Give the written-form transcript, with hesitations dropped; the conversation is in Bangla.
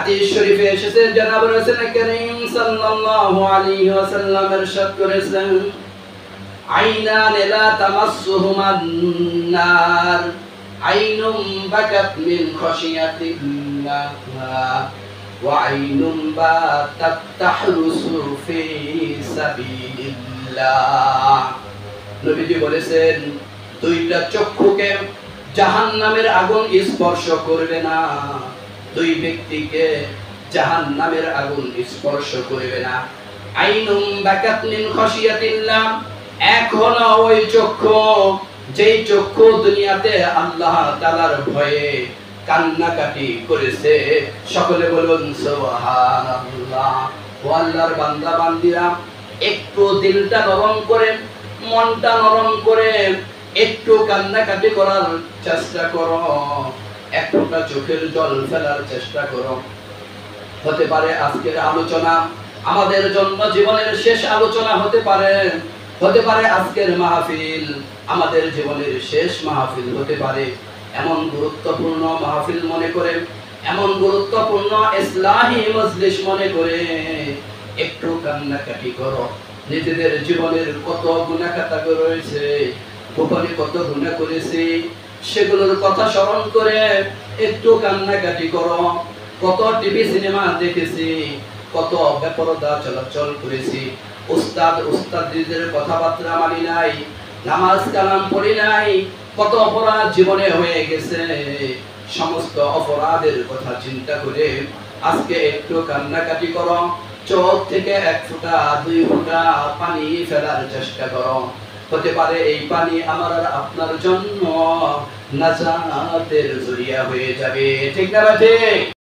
হাদিস শরীফে এসেছে জনাব রাসূল করিম সাল্লাল্লাহু আলাইহি ওয়াসাল্লাম ইরশাদ করেছেন আইনান লা তামাসসুহুমান নার আইনুম বাকাত মিন খাশিয়াতিল্লাহ ওয়া আইনুম বাতাত তাহরুসু ফি সাবিলিল্লাহ। নবীজি বলেছেন দুইটা চক্ষুকে জাহান্নামের আগুন স্পর্শ করবে না, দুই ব্যক্তিকে জাহান্নামের আগুন স্পর্শ করবে না। আইনুম বাকাত মিন খাশিয়াতিল্লাহ, এক হলো ওই চক্ষু যেই চক্ষু দুনিয়াতে আল্লাহ তাআলার ভয়ে কান্নাকাটি করেছে। সকলে বলুন সুবহানাল্লাহ। ও আল্লাহর বান্দা বান্দিরা, একটু দিলটা নরম করে, মনটা নরম করে একটু কান্নাকাটি করার চেষ্টা করো, একটা চোখের জল ফেলার চেষ্টা করো। হতে পারে আজকের আলোচনা আমাদের জন্য জীবনের শেষ আলোচনা হতে পারে, হতে পারে আজকের মাহফিল আমাদের জীবনের শেষ মাহফিল হতে পারে। এমন গুরুত্বপূর্ণ মাহফিল মনে করে, এমন গুরুত্বপূর্ণ ইসলাহি মজলিস মনে করে একটু কান্নাকাটি করো। নিজেদের জীবনের কত গুনাহ খাতা রয়েছে, গোপনে কত গুনাহ করেছি, সেগুলোর কথা স্মরণ করে একটু কান্নাকাটি করো। কত টিভি সিনেমা দেখেছি, কত বেপরদা চলাচল করেছি, উস্তাদদের কথাবার্তা মানি নাই, নামাজ কালাম পড়ি নাই, কত অপরাধ জীবনে হয়ে গেছে। সমস্ত অপরাধের কথা চিন্তা করে আজকে একটু কান্নাকাটি করো। চোখ থেকে এক ফোঁটা দুই ফোঁটা পানি ফেলার চেষ্টা করো। হতে পারে এই পানি আমার আর আপনার জন্য নাজাতের জরিয়া হয়ে যাবে। ঠিক না?